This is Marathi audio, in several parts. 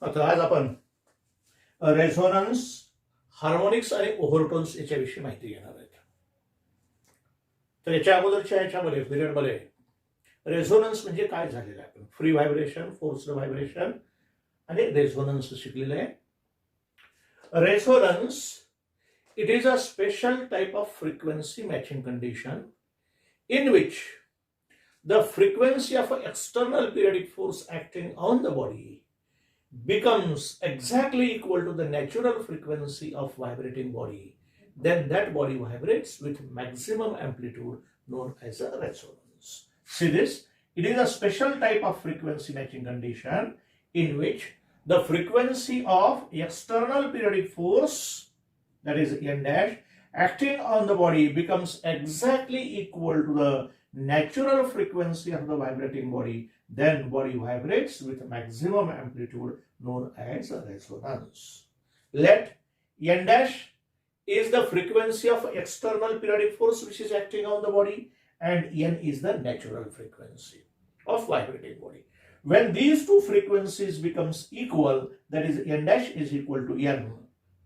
आता आज आपण रेझोनन्स, हार्मोनिक्स आणि ओव्हरटोन्स याच्याविषयी माहिती घेणार आहेत. तर याच्या अगोदरच्या याच्यामध्ये पिरियडमध्ये रेझोनन्स म्हणजे काय झालेलं आहे, आपण फ्री व्हायब्रेशन, फोर्स्ड व्हायब्रेशन आणि रेझोनन्स शिकलेलं आहे. Resonance it is a special type of frequency matching condition in which the frequency of an external periodic force acting on the body becomes exactly equal to the natural frequency of vibrating body. Then that body vibrates with maximum amplitude known as a resonance. See this? It is a special type of frequency matching condition in which the frequency of external periodic force, that is N dash, acting on the body becomes exactly equal to the natural frequency of the vibrating body. Then body vibrates with maximum amplitude known as a resonance. Let N dash is the frequency of external periodic force which is acting on the body, and N is the natural frequency of vibrating body. When these two frequencies becomes equal, that is N dash is equal to N,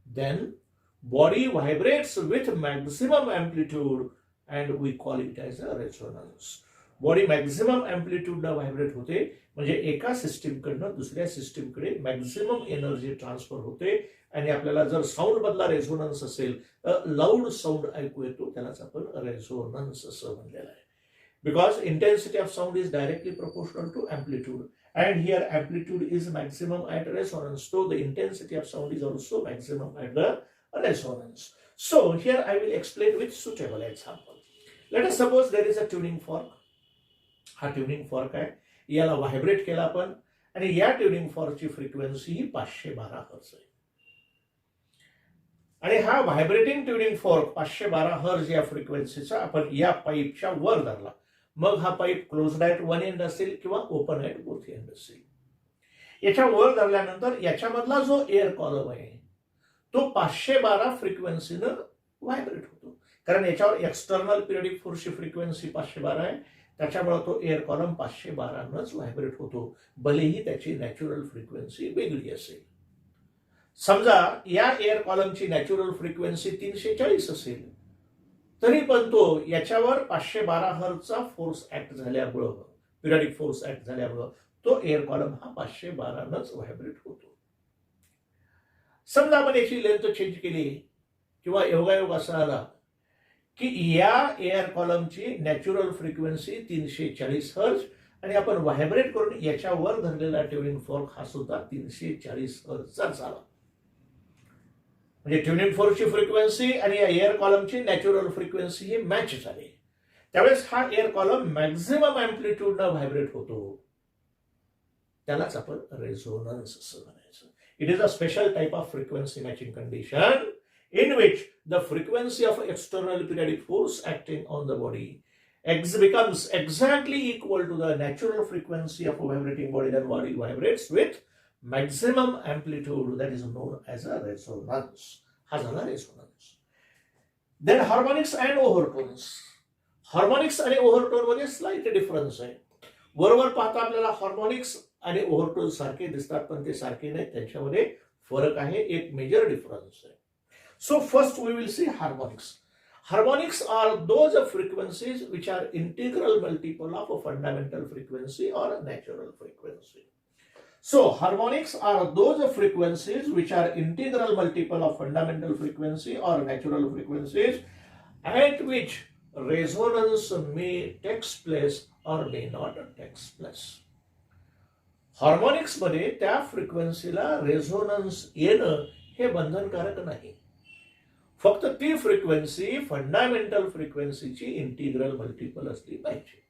then body vibrates with maximum amplitude and we call it as a resonance. Body maximum अँप्लिट्यूडला व्हायब्रेट होते, म्हणजे एका सिस्टीमकडनं दुसऱ्या सिस्टीमकडे मॅक्झिमम एनर्जी ट्रान्सफर होते आणि आपल्याला जर साऊंड मधला रेझोनन्स असेल तर लाऊड साऊंड ऐकू येतो, त्यालाच आपण रेझोनन्स असं म्हणलेलं आहे. Because intensity of sound is directly proportional to amplitude and here amplitude is maximum at resonance, so the intensity of sound is also maximum at the resonance. So here I will explain with suitable example. Let us suppose there is a tuning fork. हा ट्युनिंग फॉर्क आहे, याला व्हायब्रेट केला आपण आणि या ट्युनिंग फॉर्कची फ्रिक्वेन्सी ही 512 हर्ट्ज आहे. आणि हा व्हायब्रेटिंग ट्युनिंग फॉर्क 512 हर्ट्ज या फ्रिक्वेन्सीचा आपण या पाईपच्या वर धरला, मग हा pipe closed at one end असेल किंवा ओपन ॲट बोथ एंड असेल. याच्या वर धरल्यानंतर याच्यामधला जो एअर कॉलम आहे तो 512 फ्रिक्वेन्सीनं व्हायब्रेट होतो, कारण याच्यावर एक्सटर्नल पिरियडिक फोर्सची फ्रिक्वेन्सी 512 आहे, त्याच्यामुळे तो एअर कॉलम 512नच व्हायब्रेट होतो, भलेही त्याची नॅचरल फ्रिक्वेन्सी वेगळी असेल. समजा या एअर कॉलमची नॅचरल फ्रिक्वेन्सी 340 असेल, तरी पण तो याच्यावर 512 हर्ट्जचा फोर्स ऍक्ट झाल्यामुळं, पिरियडिक फोर्स ऍक्ट झाल्यामुळं तो एअर कॉलम हा 512नच व्हायब्रेट होतो. समजा आपण याची लेंथ चेंज केली किंवा योगायोग असा आला की या एअर कॉलमची नॅचरल फ्रिक्वेन्सी 340 हर्ट्ज आणि आपण व्हायब्रेट करून याच्यावर धरलेला ट्युनिंग फॉर्क हा सुद्धा 340 हर्ट्जचा झाला, म्हणजे ट्युनिंग फॉर्कची फ्रिक्वेन्सी आणि या एअर कॉलमची नॅचरल फ्रिक्वेन्सी ही मॅच झाली. त्यावेळेस हा एअर कॉलम मॅक्झिमम अँप्लिट्यूडनं व्हायब्रेट होतो, त्यालाच आपण रेझोनन्स असं म्हणायचं. It is a special type of frequency matching condition in which the frequency of external periodic force acting on the body becomes exactly equal to the natural frequency of a vibrating body. Then body vibrates with maximum amplitude, that is known as a resonance. हा झाला resonance. Then harmonics and overtones. Harmonics आणि ओव्हरटोन मध्ये स्लाइट डिफरन्स आहे. वरवर पाहता आपल्याला हार्मोनिक्स आणि ओव्हरटोन सारखे दिसतात, पण ते सारखे नाहीत, त्यांच्यामध्ये फरक आहे, एक मेजर डिफरन्स आहे. So first we will see harmonics. Harmonics are those frequencies which are integral multiple of a fundamental frequency or a natural frequency. So harmonics are those frequencies which are integral multiple of fundamental frequency or natural frequencies at which resonance may takes place or may not takes place. Harmonics मध्ये त्या फ्रिक्वेन्सीला रेझोनन्स येणं हे बंधनकारक नाही, फक्त ती फ्रिक्वेन्सी फंडामेंटल फ्रिक्वेन्सीची इंटिग्रल मल्टिपल असली पाहिजे.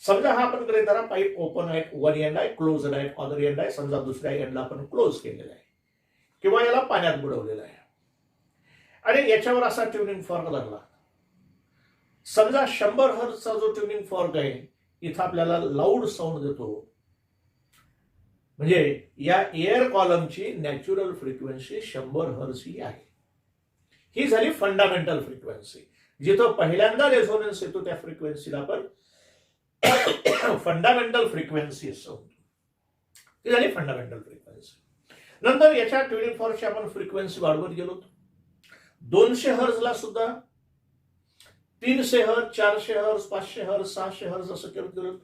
समजा हा आपण कडे जरा पाईप ओपन आहे, वन एंड आहे, क्लोज आहे, अदर एंड आहे, समजा दुसऱ्या एंडला आपण क्लोज केलेला आहे किंवा याला पाण्यात बुडवलेला आहे आणि याच्यावर असा ट्युनिंग फॉर्क धरला. समजा 100 हर्ट्जचा जो ट्युनिंग फॉर्क आहे इथं आपल्याला लाऊड साऊंड देतो, म्हणजे या एअर कॉलमची नॅचरल फ्रिक्वेन्सी 100 हर्ट्ज ही आहे. ही झाली फंडामेंटल फ्रिक्वेन्सी. जिथं पहिल्यांदा रेझोनन्स येतो त्या फ्रिक्वेन्सीला आपण फंडामेंटल फ्रिक्वेन्सी असं म्हणतो, ती झाली फंडामेंटल फ्रिक्वेन्सी. फ्रिक्वेन्सी. नंतर याच्या ट्युनिंग फॉर्कची आपण फ्रिक्वेन्सी वाढवत गेलो. 200 हर्जला सुद्धा 300 हर्ज, 400 हर्ज, 500 हर्ज, 600 हर्ज असं करत गेलो.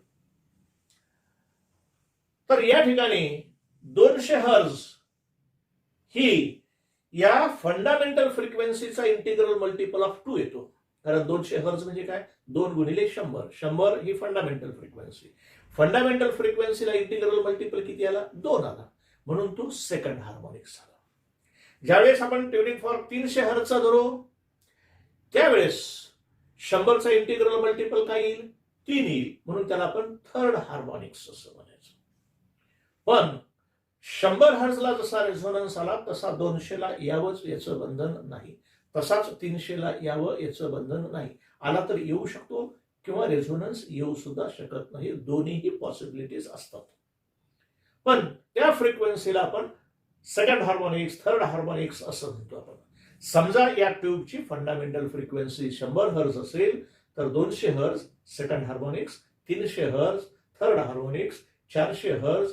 तर या ठिकाणी 200 हर्ज ही या फंडामेंटल फ्रिक्वेन्सीचा इंटिग्रल मल्टिपल ऑफ 2 येतो. कारण 200 हर्ज म्हणजे काय, 2 गुणिले 100. 100 ही फंडामेंटल फ्रिक्वेन्सी. फंडामेंटल फ्रिक्वेन्सीला इंटिग्रल मल्टिपल किती आला, 2 आला, म्हणून तो सेकंड हार्मोनिक्स आला. ज्यावेळेस आपण ट्युनिंग फॉर्क 300 हर्जचा धरू त्यावेळेस 100चा इंटिग्रल मल्टिपल काय येईल, 3 येईल, म्हणून त्याला आपण थर्ड हार्मोनिक्स असं म्हणायचं. पण 100 हर्जला जसा रेझोनन्स आला तसा 200ला यावंच याचं बंधन नाही, तसाच 300ला यावं याचं बंधन नाही. आला तर येऊ शकतो किंवा रेझोनन्स येऊ सुद्धा शकत नाही, दोन्हीही पॉसिबिलिटीज असतात. पण त्या फ्रिक्वेन्सीला आपण सेकंड हार्मोनिक्स, थर्ड हार्मोनिक्स असं म्हणतो आपण. समजा या ट्यूबची फंडामेंटल फ्रिक्वेन्सी 100 हर्ज असेल तर 200 हर्ज सेकंड हार्मोनिक्स, 300 हर्ज थर्ड हार्मोनिक्स, 400 हर्ज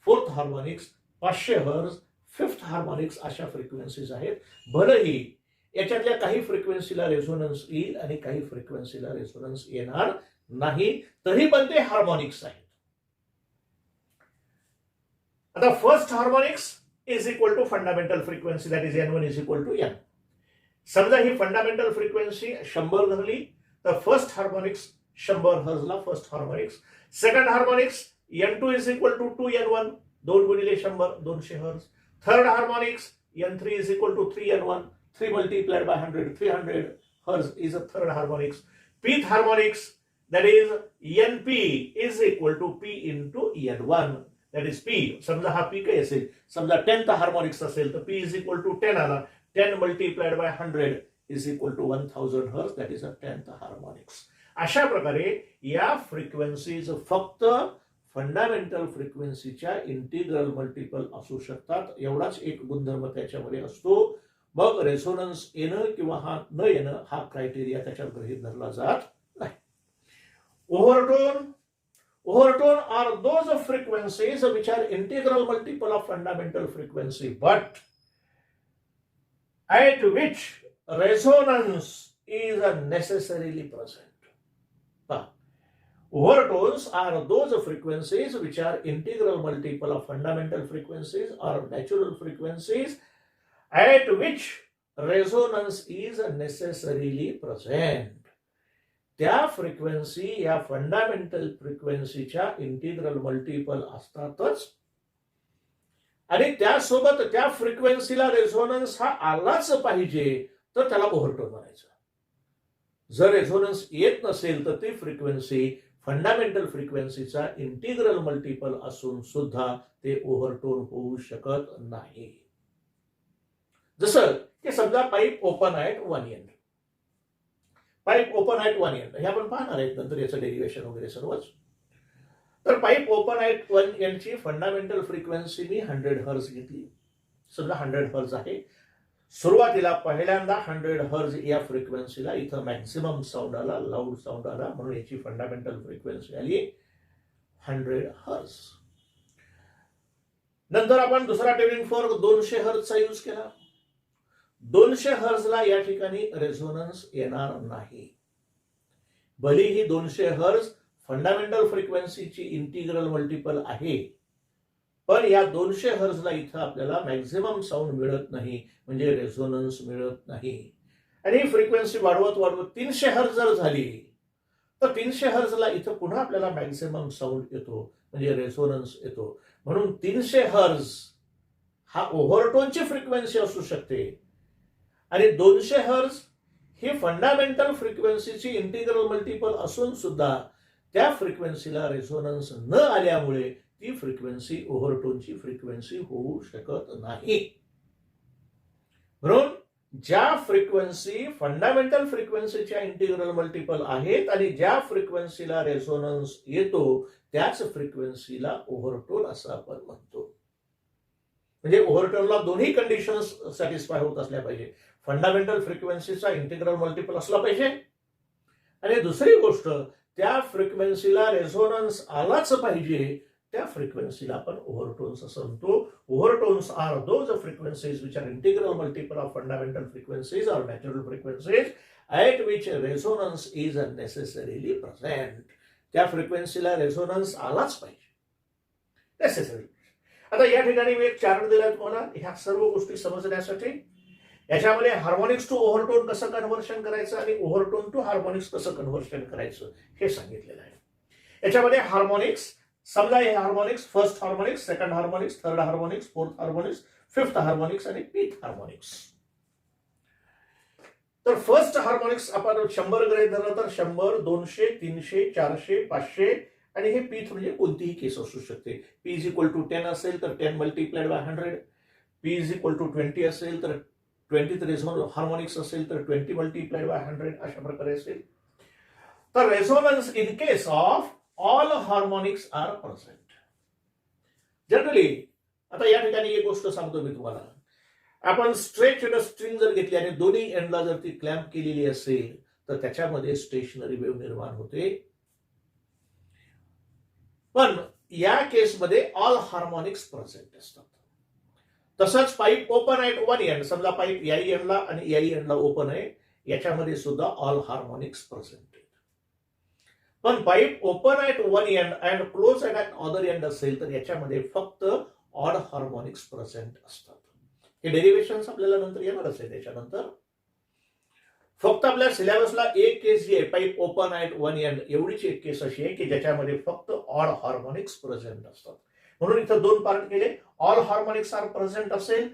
फोर्थ हार्मोनिक्स, 500 हर्ज फिफ्थ हार्मोनिक्स अशा फ्रिक्वेन्सीज आहेत. भलेही याच्यातल्या काही फ्रिक्वेन्सीला रेझोनन्स येईल आणि काही फ्रिक्वेन्सीला रेझोनन्स येणार नाही, तरी पण ते हार्मोनिक्स आहेत. आता first harmonics is equal to fundamental frequency, that is N1 is equal to N. समजा ही फंडामेंटल फ्रिक्वेन्सी 100 धरली तर फर्स्ट हार्मोनिक्स 100 हर्जला first harmonics. Second harmonics N2 is equal to 2N1, 2 गुणिले 100, 200 हर्ज. Third harmonics N3 is equal to 3N1, 3 multiplied by 100, 300 hertz is a third harmonics. Pth harmonics, that is Np is equal to P into N1, that is P. समजा हा P काय असेल, समजा 10th harmonics असेल तर P is equal to 10 आला, 10 multiplied by 100 is equal to 1000 hertz, that is a 10th harmonics. अशा प्रकारे या फ्रिक्वेन्सीज फक्त फंडामेंटल फ्रिक्वेन्सीच्या इंटिग्रल मल्टिपल असू शकतात, एवढाच एक गुणधर्म त्याच्यामध्ये असतो. मग रेझोनन्स येणं किंवा हा न येणं हा क्रायटेरिया त्याच्यात गृहीत धरला जात नाही. Overtone are those frequencies which are integral multiple of fundamental frequency but at which resonance is necessarily present. Overtones are those frequencies which are integral multiple of fundamental frequencies or natural frequencies at which resonance is necessarily present. त्या फ्रिक्वेन्सी या फंडामेंटल फ्रिक्वेन्सीच्या इंटिग्रल मल्टिपल असतातच आणि त्यासोबत त्या फ्रिक्वेन्सीला रेझोनन्स हा आलाच पाहिजे तर त्याला ओव्हरटोन म्हणायचं. जर रेझोनन्स येत नसेल तर ती फ्रिक्वेन्सी फंडामेंटल फ्रिक्वेन्सीचा इंटिग्रल मल्टिपल असून सुद्धा ते ओव्हरटोन होऊ शकत नाही. जसं की समजा pipe open at 1 end, pipe open at 1 end हे आपण पाहणार आहेत नंतर याचं डेरिव्हेशन वगैरे सर्वच. तर पाईप ओपन ॲट 1 एंडची फंडामेंटल फ्रिक्वेन्सी मी 100 हर्ज घेतली. समजा 100 हर्ज आहे. सुरुवातीला पहिल्यांदा 100 हर्ज या फ्रिक्वेन्सीला इथं मॅक्सिमम साऊंड आला, लाऊड साऊंड आला, म्हणून याची फंडामेंटल फ्रिक्वेन्सी आली 100 हर्ज. नंतर आपण दुसरा ट्युनिंग फॉर्क 200 हर्जचा यूज केला. 200 हर्जला या ठिकाणी रेझोनन्स येणार नाही. भलेही 200 हर्ज फंडामेंटल फ्रिक्वेन्सीची इंटिग्रल मल्टिपल आहे, पण या 200 हर्जला इथं आपल्याला मॅक्झिमम साऊंड मिळत नाही, म्हणजे रेझोनन्स मिळत नाही. आणि ही फ्रिक्वेन्सी वाढवत वाढवत 300 हर्ज जर झाली तर 300 हर्जला इथं पुन्हा आपल्याला मॅक्झिमम साऊंड येतो, म्हणजे रेझोनन्स येतो. म्हणून 300 हर्ज हा ओव्हरटोनची फ्रिक्वेन्सी असू शकते आणि 200 हर्ज ही फंडामेंटल फ्रिक्वेन्सीची इंटिग्रल मल्टिपल असून सुद्धा त्या फ्रिक्वेन्सीला रेझोनन्स न आल्यामुळे ती फ्रिक्वेन्सी ओव्हरटोनची फ्रिक्वेन्सी होऊ शकत नाही. म्हणून ज्या फ्रिक्वेन्सी फंडामेंटल फ्रिक्वेन्सीच्या इंटिग्रल मल्टिपल आहेत आणि ज्या फ्रिक्वेन्सीला रेझोनन्स येतो त्याच फ्रिक्वेन्सीला ओव्हरटोन असं आपण म्हणतो. म्हणजे ओव्हरटोनला दोन्ही कंडिशन्स सॅटिस्फाय होत असल्या पाहिजे. फंडामेंटल फ्रिक्वेन्सीचा इंटिग्रल मल्टिपल असला पाहिजे आणि दुसरी गोष्ट त्या फ्रिक्वेन्सीला रेझोनन्स आलाच पाहिजे. त्या फ्रिक्वेन्सीला आपण ओव्हरटोन्स असं म्हणतो. Overtones are those frequencies which are integral multiple of fundamental frequencies or natural frequencies at which resonance is necessarily present. त्या फ्रिक्वेन्सीला रेझोनन्स आलाच पाहिजे, नेसेसरी. आता या ठिकाणी मी एक चार्ट दिलाय तुम्हाला ह्या सर्व गोष्टी समजण्यासाठी. याच्यामध्ये हार्मोनिक्स टू ओव्हरटोन कसं कन्व्हर्शन करायचं आणि ओव्हरटोन टू हार्मोनिक्स कसं कन्व्हर्शन करायचं हे सांगितलेलं आहे. याच्यामध्ये हार्मोनिक्स, समजा हे harmonics, first harmonics, second harmonics, third harmonics, fourth harmonics, fifth harmonics आणि फिफ्थ हार्मोनिक्स. तर फर्स्ट हार्मोनिक्स आपण 100 गृहीत धरलं तर 100, 200, 300, 400, 500 आणि हे पीथ म्हणजे कोणतीही केस असू शकते. पी इज इक्वल टू 10 असेल तर 10 multiplied by 100, P is equal to 20 असेल तर 20 हार्मोनिक्स असेल तर 20 मल्टिप्लाइड बाय 100 अशा प्रकारे असेल. तर resonance in case of all harmonics are present. Generally आता या ठिकाणी एक गोष्ट सांगतो मी तुम्हाला, आपण स्ट्रेच्ड स्ट्रिंग जर घेतली आणि दोन्ही एंडला जर ती क्लॅम्प केलेली असेल तर त्याच्यामध्ये स्टेशनरी वेव्ह निर्माण होते. पण या केसमध्ये ऑल हार्मोनिक्स प्रेझेंट असतात. तसंच pipe open at one end, समजा पाईप याही एंडला आणि याही एंडला ओपन आहे, याच्यामध्ये सुद्धा ऑल हार्मोनिक्स प्रेझेंट आहेत. पण pipe open at one end and close at other end असेल तर याच्यामध्ये फक्त ऑड हार्मोनिक्स प्रेझेंट असतात. हे डेरिव्हेशन्स आपल्याला नंतर येणारच आहे. त्याच्यानंतर फक्त आपल्या सिलेबसला एक केस जी आहे pipe open at one end, एवढीच एक केस अशी आहे की ज्याच्यामध्ये फक्त ऑड हार्मोनिक्स प्रेझेंट असतात. म्हणून इथं दोन पार्ट केले. ऑल हार्मोनिक्स आर प्रेझेंट असेल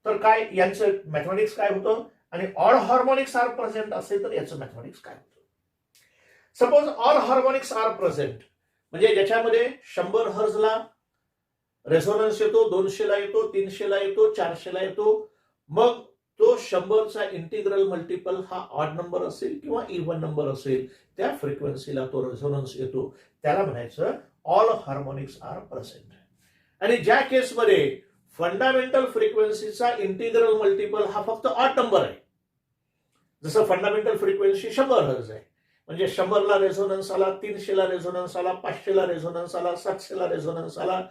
तर काय यांचं मॅथमॅटिक्स काय होतं, आणि ऑड हार्मोनिक्स आर प्रेझेंट असेल तर याचं मॅथमॅटिक्स काय होतं. Suppose all harmonics are present म्हणजे ज्याच्यामध्ये 100 हर्जला रेझोनन्स येतो, 200 ला येतो, 300 ला येतो, 400 ला येतो. मग तो 100चा इंटिग्रल मल्टिपल हा ऑड नंबर असेल किंवा इव्हन नंबर असेल, त्या फ्रिक्वेन्सीला तो रेझोनन्स येतो, त्याला म्हणायचं ऑल हार्मोनिक्स आर प्रेझेंट. आणि ज्या केसमध्ये फंडामेंटल फ्रिक्वेन्सीचा इंटिग्रल मल्टिपल हा फक्त ऑड नंबर आहे, जसं फंडामेंटल फ्रिक्वेन्सी 100 हर्ज आहे, म्हणजे 100ला रेझोनन्स आला, 300ला रेझोनन्स आला, 500ला रेझोनन्स आला, 700ला रेझोनन्स आला,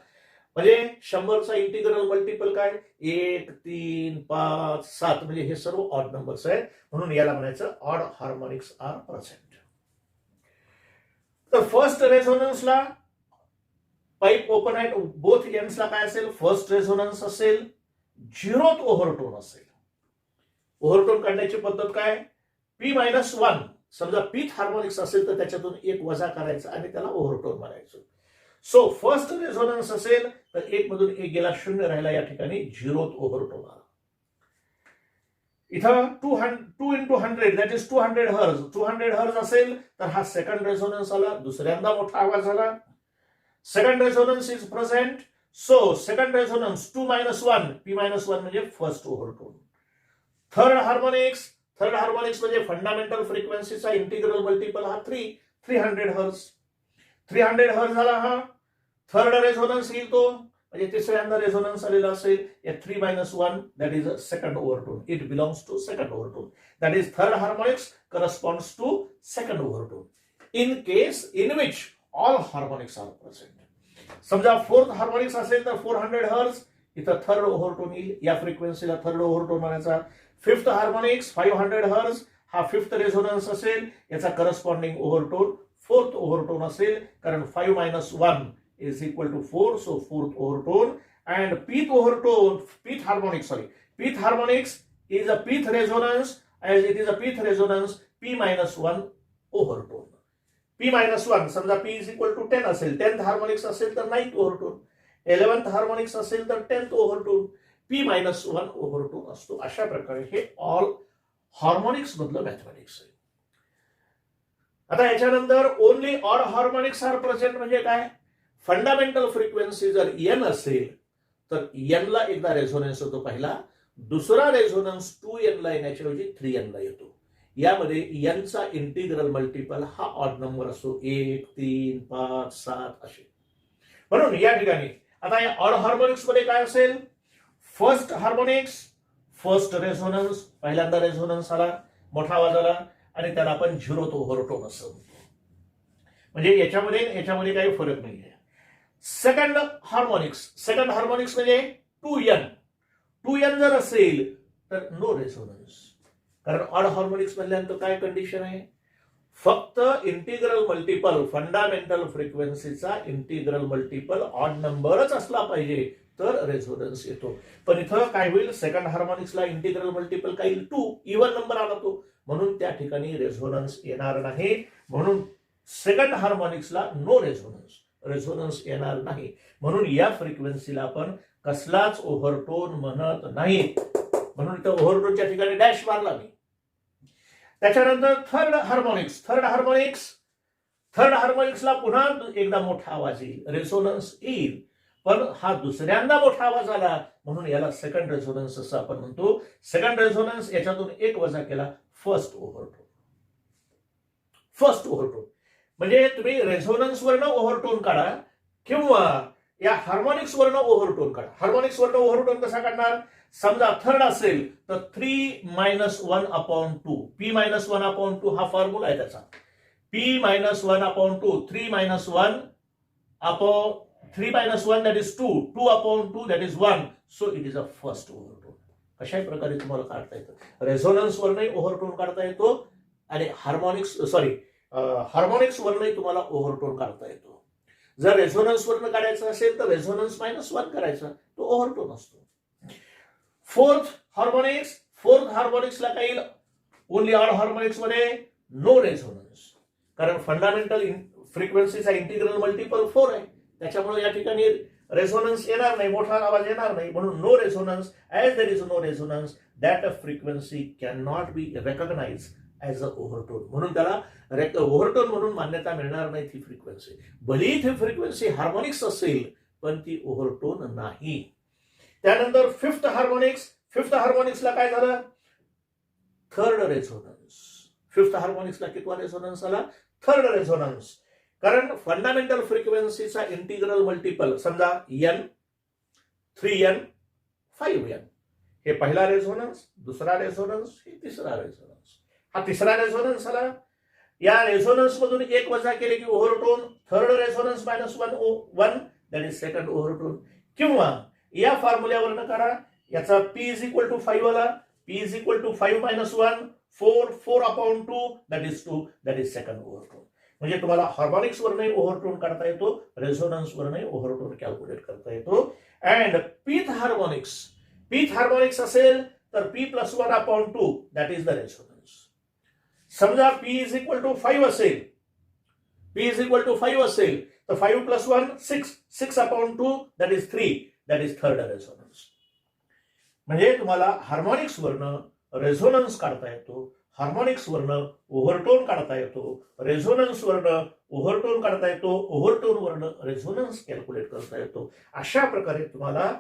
म्हणजे 100चा इंटिग्रल मल्टिपल काय 1, 3, 5, 7 म्हणजे हे सर्व ऑड नंबर्स आहेत. म्हणून याला म्हणायचं ऑड हार्मोनिक्स आर प्रेझेंट. तर फर्स्ट रेझोनन्सला पाईप ओपन ॲट बोथ एंड्सला काय असेल, फर्स्ट रेझोनन्स असेल, 0th ओव्हरटोन असेल. ओव्हरटोन काढण्याची पद्धत काय, P-1, समजा पीथ हार्मोनिक्स असेल तर त्याच्यातून एक वजा करायचा आणि त्याला ओव्हरटोन म्हणायचं. सो फर्स्ट रेझोनन्स असेल तर 1 मधून 1 गेला, 0 राहिला, या ठिकाणी 0th ओव्हरटोन आला. इथं 2 into 100 दॅट इज 200 हर्ज. 200 हर्ज असेल तर हा सेकंड रेझोनन्स आला, दुसऱ्यांदा मोठा आवाज आला. Second resonance is present. So second resonance 2-1, P-1 म्हणजे फर्स्ट ओव्हरटोन. थर्ड हार्मोनिक्स म्हणजे फंडामेंटल फ्रिक्वेन्सीचा इंटिग्रल मल्टिपल हा 300 हर्ज. 300 हर्ज झाला हा. थर्ड रेझोनन्स येईल तो, म्हणजे तिसऱ्यांदा रेझोनन्स आलेला असेल. या 3-1 that is a second overtone. It belongs to second overtone. That is third harmonics corresponds to second overtone in case in which all harmonics are present. समजा फोर्थ हार्मोनिक्स असेल तर 400 हर्ज, इथं थर्ड ओव्हरटोन येईल, या फ्रिक्वेन्सीला थर्ड ओव्हरटोन म्हणायचा. फिफ्थ हार्मोनिक्स 500 हर्ज, हा फिफ्थ रेझोनन्स असेल, याचा करस्पॉन्डिंग ओव्हरटोन फोर्थ ओव्हरटोन असेल, कारण 5-1 इज इक्वल टू 4, so fourth overtone. And pth harmonics is a pth resonance, as it is a pith resonance, P-1 overtone. P-1 समजा P इज इक्वल टू 10 असेल, 10th हार्मोनिक्स असेल तर 9th ओव्हरटोन, 11th हार्मोनिक्स असेल तर 10th ओव्हरटोन, P-1 ओव्हरटोन असतो. अशा प्रकारे हे ऑल हार्मोनिक्स मधलं मॅथमॅटिक्स आहे. आता याच्यानंतर only odd harmonics are present म्हणजे काय, फंडामेंटल फ्रिक्वेन्सी जर n असेल तर n ला एकदा रेझोनन्स होतो पहिला, दुसरा रेझोनन्स 2n ला येण्याच्याऐवजी 3n ला येतो. यामध्ये n चा इंटिग्रल मल्टिपल हा ऑड नंबर असतो, 1, 3, 5, 7 असे. म्हणून या ठिकाणी आता या ऑड हार्मोनिक्स मध्ये काय असेल, फर्स्ट हार्मोनिक्स फर्स्ट रेझोनन्स, पहिल्यांदा रेझोनन्स आला, मोठा आवाज आला, आणि त्याला आपण 0th ओव्हरटोन असं म्हणतो. म्हणजे याच्यामध्ये काही फरक नाहीये. सेकंड हार्मोनिक्स म्हणजे 2n जर असेल तर नो रेझोनन्स. कारण ऑड हार्मोनिक्स म्हणल्यानंतर काय कंडिशन आहे, फक्त इंटिग्रल मल्टिपल फंडामेंटल फ्रिक्वेन्सीचा इंटिग्रल मल्टिपल ऑड नंबरच असला पाहिजे तर रेझोनन्स येतो. पण इथं काय होईल, सेकंड हार्मोनिक्सला इंटिग्रल मल्टिपल काय येईल, 2 इव्हन नंबर आला तो, म्हणून त्या ठिकाणी रेझोनन्स येणार नाही. म्हणून सेकंड हार्मोनिक्सला नो रेझोनन्स येणार नाही. म्हणून या फ्रिक्वेन्सीला आपण कसलाच ओव्हरटोन म्हणत नाही. म्हणून इथं ओव्हरटोनच्या ठिकाणी डॅश मारला मी. त्याच्यानंतर थर्ड हार्मोनिक्सला पुन्हा एकदा मोठा आवाज येईल, रेझोनन्स येईल, पण हा दुसऱ्यांदा मोठा आवाज आला म्हणून याला सेकंड रेझोनन्स असं आपण म्हणतो. सेकंड रेझोनन्स याच्यातून एक वजा केला फर्स्ट ओव्हरटोन. म्हणजे तुम्ही रेझोनन्स वरनं ओव्हरटोन काढा किंवा या हार्मोनिक्स वरनं ओव्हरटोन काढा. हार्मोनिक्स वरनं ओव्हरटोन कसा काढणार, समजा थर्ड असेल तर 3-1/2, P-1/2 हा फॉर्म्युला आहे त्याचा. P-1/2, 3-1 that is 2, 2/2 that is 1, so it is a first overtone. अशाही प्रकारे तुम्हाला काढता येतं. रेझोनन्स वरनही ओव्हरटोन काढता येतो आणि हार्मोनिक्स वरनही तुम्हाला ओव्हरटोन काढता येतो. जर रेझोनन्स वरनं काढायचं असेल तर रेझोनन्स -1 करायचा, तो ओव्हरटोन असतो. फोर्थ हार्मोनिक्सला काय येईल, ओनली ऑड हार्मोनिक्स मध्ये नो रेझोनन्स. कारण फंडामेंटल फ्रिक्वेन्सीचा इंटिग्रल मल्टिपल 4 आहे, त्याच्यामुळे या ठिकाणी रेझोनन्स येणार नाही, मोठा आवाज येणार नाही. म्हणून no resonance. As there is no resonance that frequency can not be recognise as a overtone. म्हणून त्याला ओव्हरटोन म्हणून मान्यता मिळणार नाही ती फ्रिक्वेन्सी. भली ती फ्रिक्वेन्सी हार्मोनिक्स असेल पण ती ओव्हरटोन नाही. त्यानंतर फिफ्थ हार्मोनिक्सला काय झालं, थर्ड रेझोनन्स. फिफ्थ हार्मोनिक्सला कितवा रेझोनन्स आला, थर्ड रेझोनन्स. कारण फंडामेंटल फ्रिक्वेन्सीचा इंटिग्रल मल्टिपल समजा n, 3n, 5n, हे पहिला रेझोनन्स, दुसरा रेझोनन्स, हे तिसरा रेझोनन्स. हा तिसरा रेझोनन्स आला. या रेझोनन्स मधून एक वजा केले की overtone, third resonance -1 that is second overtone. किंवा या फॉर्म्युल्यावरनं करा, याचा P=5 आला, P=5 - 1, 4/2 that is 2 that is second overtone. म्हणजे तुम्हाला हार्मोनिक्स वरनही ओव्हरटोन काढता येतो, रेझोनन्स वरनही ओव्हरटोन कॅल्क्युलेट करता येतो. अँड पीथ हार्मोनिक्स असेल तर P+1/2 that is the resonance. समजा P=5 असेल, तर 5 + 1 6/2 that is 3 that is third resonance. म्हणजे तुम्हाला हार्मोनिक्स वरनं रेझोनन्स काढता येतो, हार्मोनिक्स वरनं ओव्हरटोन काढता येतो, रेझोनन्स वरनं ओव्हरटोन काढता येतो, ओव्हरटोन वरनं रेझोनन्स कॅल्क्युलेट करता येतो. अशा प्रकारे तुम्हाला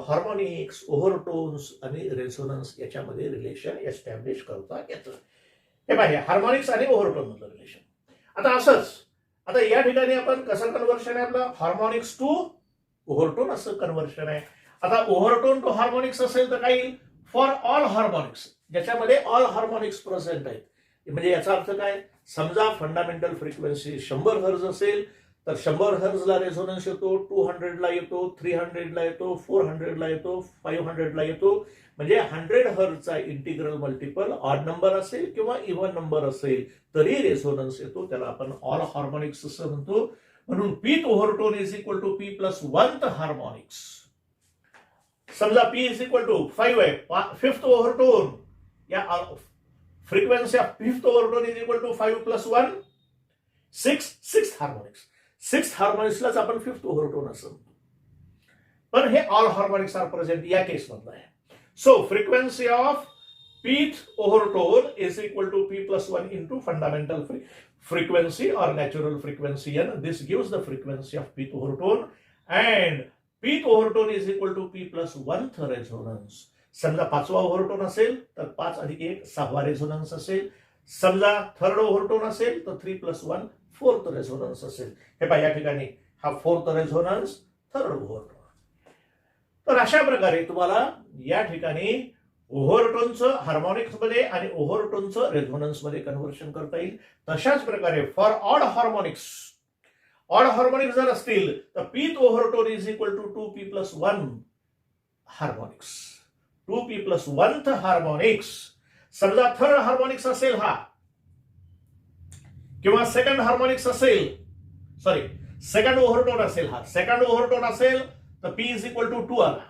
हार्मोनिक्स, ओव्हरटोन्स आणि रेझोनन्स याच्यामध्ये रिलेशन एस्टॅब्लिश करता येतं. हे पाहिजे हार्मोनिक्स आणि ओव्हरटोन मधलं रिलेशन. आता या ठिकाणी आपण कसं कन्व्हर्शन आहे आपलं, हार्मोनिक्स टू ओव्हरटोन असं कन्व्हर्शन आहे. आता ओव्हरटोन टू हार्मोनिक्स असेल तर काय येईल, फॉर ऑल हार्मोनिक्स, ज्याच्यामध्ये ऑल हार्मोनिक्स प्रेझेंट आहेत. म्हणजे याचा अर्थ काय, समजा फंडामेंटल फ्रिक्वेन्सी 100 हर्ज असेल तर 100 हर्जला रेझोनन्स येतो, 200ला येतो, 300ला येतो, 400ला येतो, 500ला येतो. म्हणजे 100 हर्जचा इंटिग्रल मल्टिपल ऑड नंबर असेल किंवा इव्हन नंबर असेल तरी रेझोनन्स येतो. त्याला आपण ऑल हार्मोनिक्स असं म्हणतो. म्हणून पीथ ओव्हरटोन = P+1th हार्मोनिक्स. समजा P=5 आहे, फिफ्थ ओव्हरटोन, या फ्रिक्वेन्सी ऑफ फिफ्थ ओव्हरटोन = 5 + 1 6 हार्मोनिक्स. 6 हार्मोनिक्सलाच आपण फिफ्थ ओव्हरटोन असं म्हणतो. पण हे ऑल हार्मोनिक्स आर प्रेझेंट या केस मधलं आहे. So frequency of pth overtone = P+1 into fundamental frequency or natural frequency n. This gives the frequency of pith overtone, and pith overtone = P+1th resonance. समजा 5वा ओव्हरटोन असेल तर 5 + 1 6वा रेझोनन्स असेल. समजा थर्ड ओव्हरटोन असेल तर 3 + 1 4th रेझोनन्स असेल. हे पहा या ठिकाणी हा 4th रेझोनन्स, थर्ड ओव्हरटोन. तर अशा प्रकारे तुम्हाला या ठिकाणी ओव्हरटोनचं हार्मोनिक्स मध्ये आणि ओव्हरटोनचं रेझोनन्स मध्ये कन्व्हर्शन करता येईल. तशाच प्रकारे फॉर ऑड हार्मोनिक्स जर असतील तर pth overtone = 2P+1 harmonics. 2p+1th harmonics. समजा थर्ड हार्मोनिक्स असेल हा किंवा सेकंड हार्मोनिक्स असेल, सॉरी सेकंड ओव्हरटोन असेल हा, सेकंड ओव्हरटोन असेल तर p इज इक्वल टू 2 आला.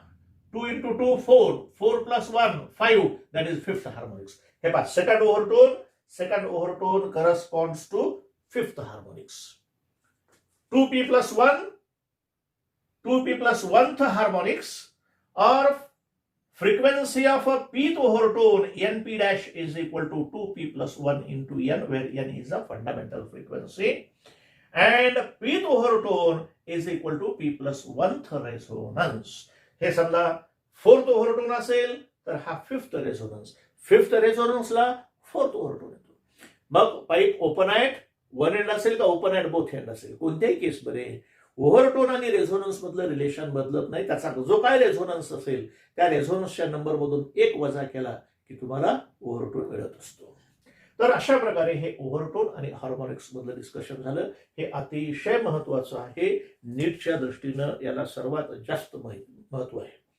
2 into 2 4, 4 plus 1 5, that is fifth harmonics. हे पहा, second overtone corresponds to fifth harmonics. 2p+1th harmonics or frequency of a pth overtone np dash is equal to 2p+1 into n, where n is the fundamental frequency, and pth overtone is equal to p+1th resonance. हे समजा फोर्थ ओव्हरटोन असेल तर हा फिफ्थ रेझोनन्सला फोर्थ ओव्हरटोन येतो. मग pipe open at one end असेल का ओपन ॲट बोथ एंड असेल, कोणत्याही केसमध्ये ओव्हरटोन आणि रेझोनन्स मधलं रिलेशन बदलत नाही. त्याचा जो काय रेझोनन्स असेल त्या रेझोनन्सच्या नंबर मधून 1 वजा केला की तुम्हाला ओव्हरटोन मिळत असतो. तर अशा प्रकारे हे ओव्हरटोन आणि हार्मोनिक्स मधलं डिस्कशन झालं. हे अतिशय महत्वाचं आहे. नीटच्या दृष्टीनं याला सर्वात जास्त महत्व आहे.